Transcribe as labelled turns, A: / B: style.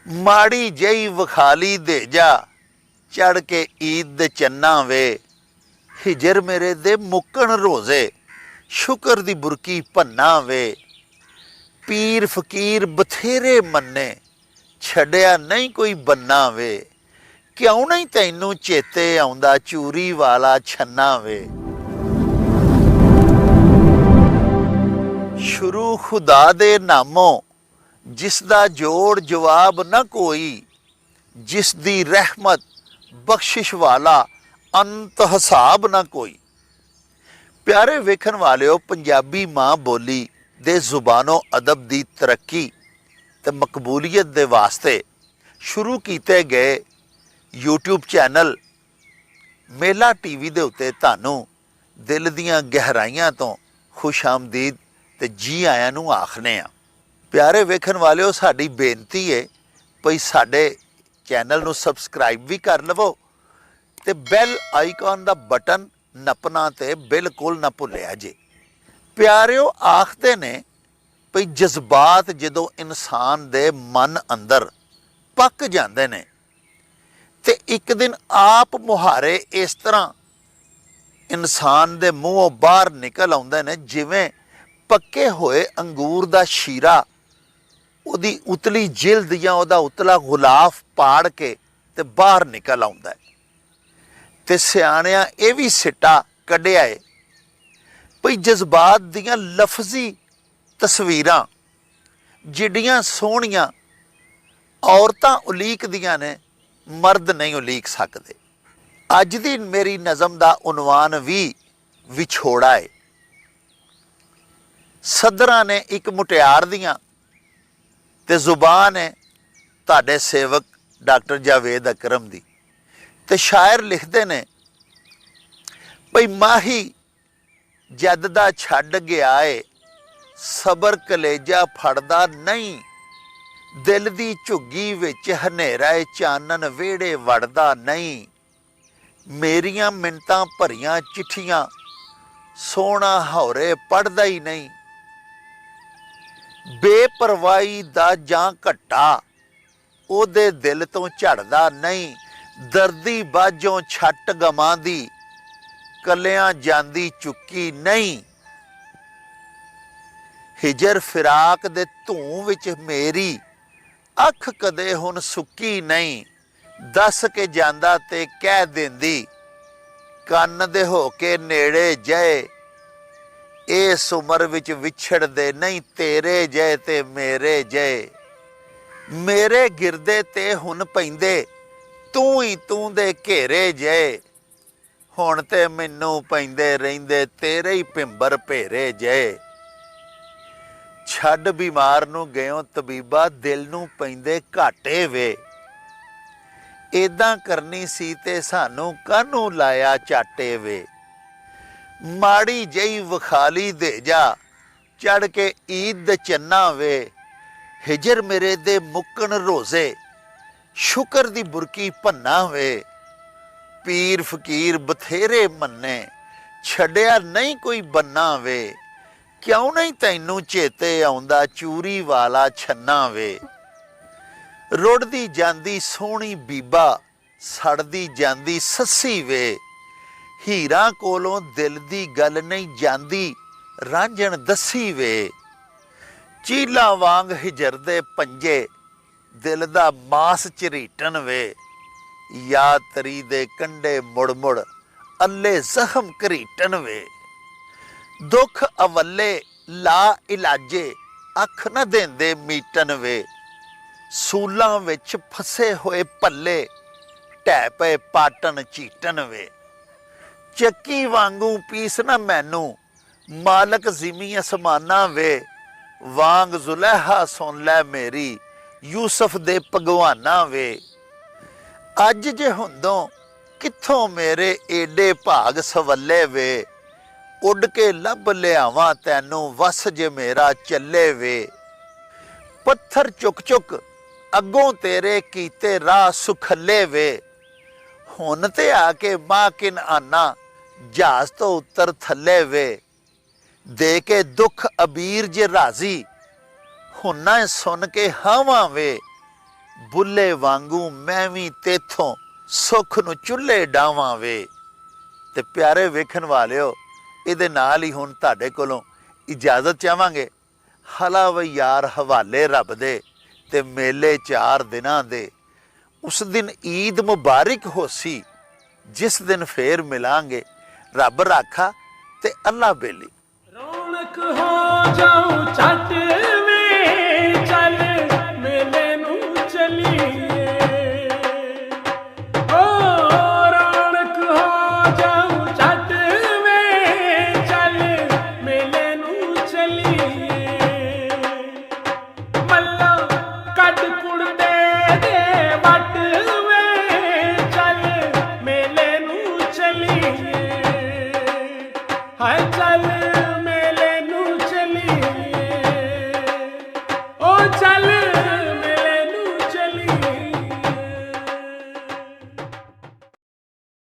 A: माड़ी जई वखाली दे जा चढ़ के ईद दे चन्ना वे। हिजर मेरे दे मुक्कन रोज़े शुकर दी बुरकी भन्ना वे। पीर फकीर बथेरे मन्ने छड़िया नहीं कोई बन्ना वे। क्यों नहीं तैनू चेते आउंदा चूरी वाला छन्ना वे। शुरू खुदा दे नामों जिसदा जोड़ जवाब न कोई, जिस दी रहमत बख्शिश वाला अंत हिसाब न कोई। प्यारे वेखन वालिओ, पंजाबी माँ बोली दे जुबानो अदब दी तरक्की ते मकबूलियत दे वास्ते शुरू किए गए यूट्यूब चैनल मेला टीवी दे उत्ते तानू दिल दियां गहराइयां तो खुश आमदीद ते जी आयां नू आखने आ। प्यारे वेखन वालिओ, साडी बेनती है भई साडे चैनल नू सबसक्राइब भी कर लवो ते बैल आइकॉन दा बटन नपना ते बिल्कुल ना भुल्लिया जे। प्यारिओ, आखते ने भई जज्बात जदों इंसान दे मन अंदर पक जांदे ने ते एक दिन आप मुहारे इस तरह इंसान दे मूहों बाहर निकल आउंदे ने जिवें पक्के होए अंगूर दा शीरा उदी उतली जिल्द या उदा उतला गुलाफ पाड़ के ते बाहर निकल आउंदा है। ते सियाणियां ये भी सिट्टा कढ़िया है भई जज्बात दियां लफजी तस्वीरां जिड्डियां सोहणियां औरतां उलीक दियां ने, मर्द नहीं उलीक सकते। अज दी मेरी नज़म दा उनवान भी विछोड़ा है। सदरा ने एक मुटियार दियां ते जुबान है ताडे सेवक डॉक्टर जावेद अकरम दी। ते शायर लिखते ने भई माही जद दा छड्ड गया है सबर कलेजा फड़दा नहीं। दिल दी झुग्गी विच हनेरा चानन वेड़े वड़दा नहीं। मेरियां मिन्नतां भरियां चिट्ठियां सोहना हौरे पढ़दा ही नहीं। बेपरवाही दा जां घट्टा ओदे दिल तो झड़दा नहीं। दर्दी बाजों छट गमां दी कलियां जांदी चुक्की नहीं। हिजर फिराक दे धूं विच मेरी अख कदे हुण सुक्की नहीं। दस के जांदा ते कह देंदी कन्न दे हो के नेड़े जय। इस उम्र विच विछड़ दे नहीं तेरे जय ते मेरे जय। मेरे गिरदे ते हुण पैंदे तू ही तू दे घेरे जय। हुण ते मैनू पैंदे रहिंदे तेरे ही पिंबर भेरे जय। छड्ड बीमार नू गयो तबीबा दिल नू पैंदे घाटे वे। इदां करनी सी ते सानू कानू लाया चाटे वे। माड़ी जई वखाली दे जा चढ़ के ईद दे चन्ना वे। हिजर मेरे दे मुक्कन रोज़े शुकर दी बुरकी भन्ना वे। पीर फकीर बथेरे मन्ने छड़िया नहीं कोई बन्ना वे। क्यों नहीं तैनू चेते आउंदा चूरी वाला छन्ना वे। रुड़दी जांदी सोहनी बीबा सड़दी जांदी सस्सी वे। हीरा कोलों दिल दी गल नहीं जांदी रांझण दसी वे। चीला वांग हिजर दे पंजे दिल दा मास झरीटन वे। याद तरी दे कंडे मुड़ मुड़ अल्ले जख्म घरीटन वे। दुख अवल्ले ला इलाजे अख न देंदे मीटन वे। सूलां विच फसे होए पल्ले ढह पे पाटन चीटन वे। चक्की वांगू पीसना मैनू मालक जिमी असमाना वे। वांग जुलेहा सुन लै मेरी यूसुफ दे भगवाना वे। अज जे हुंदों कित्थों मेरे एडे भाग सवल्ले वे। उड़ के लभ लियावां तैनू वस जे मेरा चले वे। पत्थर चुक चुक अगों तेरे कीते राह सुखले वे। हुन ते आके माकिन आना जहाज तो उतर थले वे। दे के दुख अबीर जे राजी हुन्ना सुन के हावां वे। ਬੁੱਲੇ ਵਾਂਗੂ ਮੈਂ ਵੀ ਤੇਥੋਂ ਸੁੱਖ ਨੂੰ ਚੁੱਲ੍ਹੇ ਡਾਵਾਂ ਵੇ। ਤੇ ਪਿਆਰੇ ਵੇਖਣ ਵਾਲਿਓ, ਇਹਦੇ ਨਾਲ ਹੀ ਹੁਣ ਤੁਹਾਡੇ ਕੋਲੋਂ ਇਜਾਜ਼ਤ ਚਾਹਾਂਗੇ। ਹਲਾ ਵਈ ਯਾਰ ਹਵਾਲੇ ਰੱਬ ਦੇ, ਤੇ ਮੇਲੇ 4 ਦਿਨਾਂ ਦੇ। ਉਸ ਦਿਨ ਈਦ ਮੁਬਾਰਕ ਹੋਸੀ, ਜਿਸ ਦਿਨ ਫੇਰ ਮਿਲਾਂਗੇ। ਰੱਬ ਰਾਖਾ ਤੇ ਅੱਲਾ ਬੇਲੀ।
B: ਰੌਣਕ ਹੋ ਜਾਊ ਛੱਟ